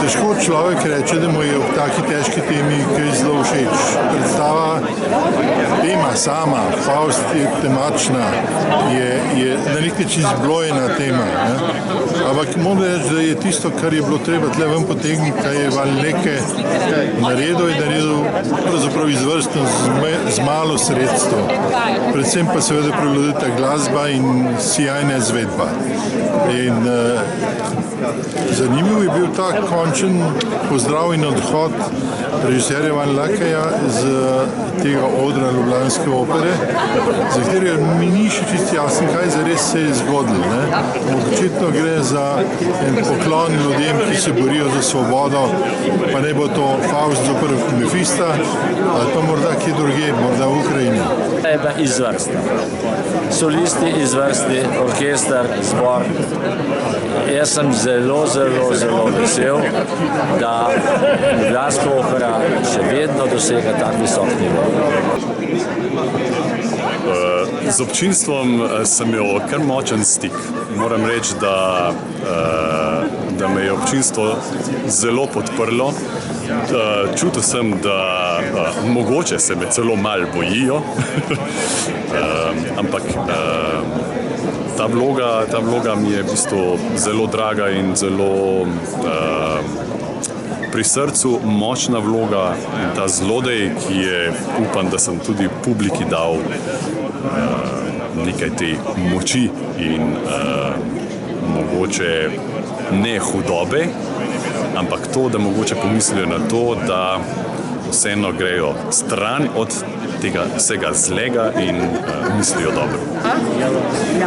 Težko človek reče, da mu je v taki težki temi kaj zelo všeč. Predstava, tema sama, Faust je temačna, je na nek način zblojena tema. Ne? Ampak moram reči, da je tisto, kar je bilo treba tle ven potegniti, kaj je Valeke naredil pravzaprav izvrstno z malo sredstev. Predvsem pa seveda prevladita glasba in sjajna izvedba. In zanimiv je bil ta končen pozdrav in odhod režiserja Vanlakeja z tega odra ljubljanske opere, za katerega mi ni še čisto jasno, kaj zares se je zgodilo. Očitno gre za en poklon ljudem, ki se borijo za svobodo, pa ne bo to Faust zoper Mefista, ali pa morda kje drugje, morda v Ukrajini. Je bila izvrstna. Solisti izvrstni, orkester, zbor. Jaz sem zelo vesel, da ljubljanska opera še vedno dosega tak visok nivo. Z občinstvom sem imel kar močen stik. Moram reči, da me je občinstvo zelo podprlo. Čutil sem, da mogoče se me celo malo bojijo, ampak ta vloga mi je v bistvu zelo draga in zelo pri srcu močna vloga. Ta zlodej, ki je, upam, da sem tudi publiki dal nekaj te moči in mogoče ne hudobe, ampak to, da mogoče pomislijo na to, da vseeno grejo stran od tega vsega zlega in mislijo dobro.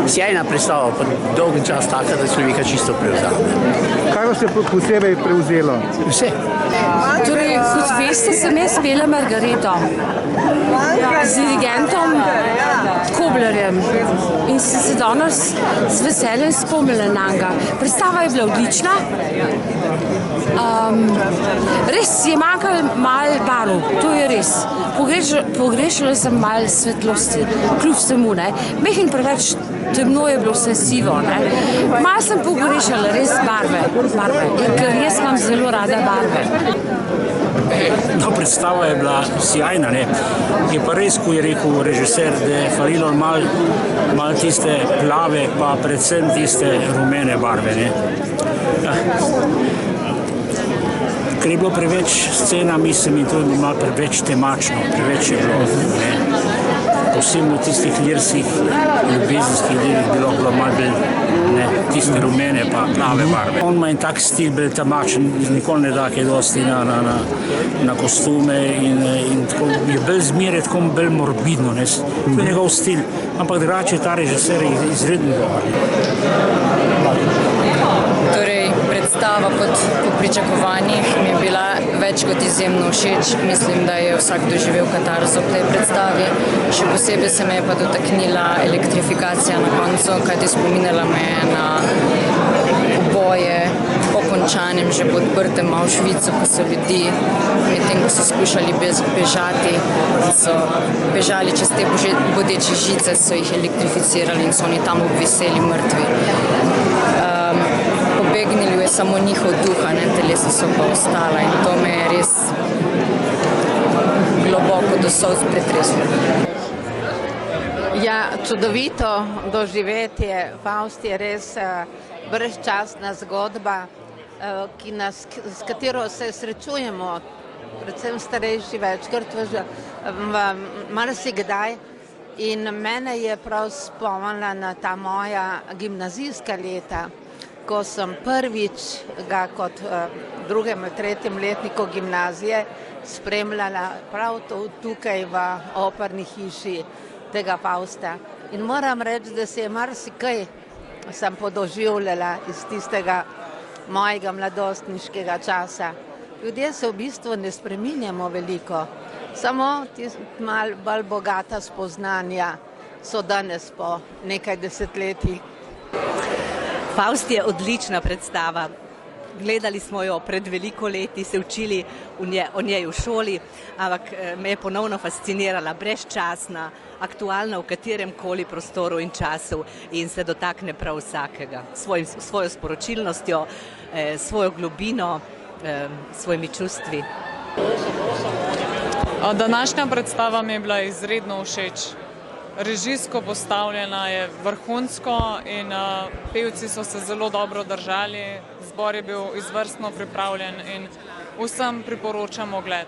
Sjajna predstava, pa dolgi čas taka, da človeka čisto prevzame. Kaj vas je posebej prevzelo? Vse. Torej, kot veste, sem jaz pela Margareto z dirigentom Koblerjem in sem se danes z veseljem spomnila nanj. Predstava je bila odlična. Res je manjkalo malo barv, to je res. Pogrešala sem malo svetlosti, kljub vsemu, ne. Mehen preveč temno je bilo vse sivo, ne. Malo sem pogrešala res barve, ker jaz imam zelo rada barve. No, predstava je bila sjajna, ne. Je pa res, ko je rekel režiser, da je falilo malo tiste plave, pa predvsem tiste rumene barve, ne. Ker je bilo preveč scena, mislim, in tudi malo preveč temačno, preveč je bilo, ne. Posebno v tistih lirskih ljubezenskih delih bilo malo bolj, ne, tiste rumene pa plave barve. On ima en tak stil, bolj temačen, nikoli ne da kaj dosti na kostume in tako je bolj zmeraj, tako bolj morbidno, ne. To je njegov stil, ampak drugače ta režiser je izredno dober. Predstava po pričakovanjih mi je bila več kot izjemno všeč. Mislim, da je vsak doživel katarzo v tej predstavi. Še posebej se me je pa dotaknila elektrifikacija na koncu, kajti spominjala me je na uboje po končanem, že po odprtem Auschwitzu, ko so ljudi, medtem ko so skušali bežati, so bežali čez te bodeče žice, so jih elektrificirali in so oni tam obviseli mrtvi. Pobegnili je samo njihov duh, ne, telesa so pa ostala in to me je res globoko do solz pretreslo. Ja, čudovito doživetje. Faust je res brezčasna zgodba, s katero se srečujemo, predvsem starejši večkrat marsikdaj. In mene je prav spomnila na ta moja gimnazijska leta, ko sem prvič ga kot drugem ali tretjem letniku gimnazije spremljala prav tukaj v operni hiši tega Fausta. In moram reči, da se je marsikaj sem podoživljala iz tistega mojega mladostniškega časa. Ljudje se v bistvu ne spreminjamo veliko, samo malo bolj bogata spoznanja so danes po nekaj desetletij. Faust je odlična predstava. Gledali smo jo pred veliko leti, se učili o njej v šoli, ampak me je ponovno fascinirala, brezčasna, aktualna v katerem koli prostoru in času in se dotakne prav vsakega. Svojo sporočilnostjo, svojo globino svojimi čustvi. Današnja predstava mi je bila izredno všeč. Režijsko postavljena je vrhunsko in pevci so se zelo dobro držali, zbor je bil izvrstno pripravljen in vsem priporočam ogled.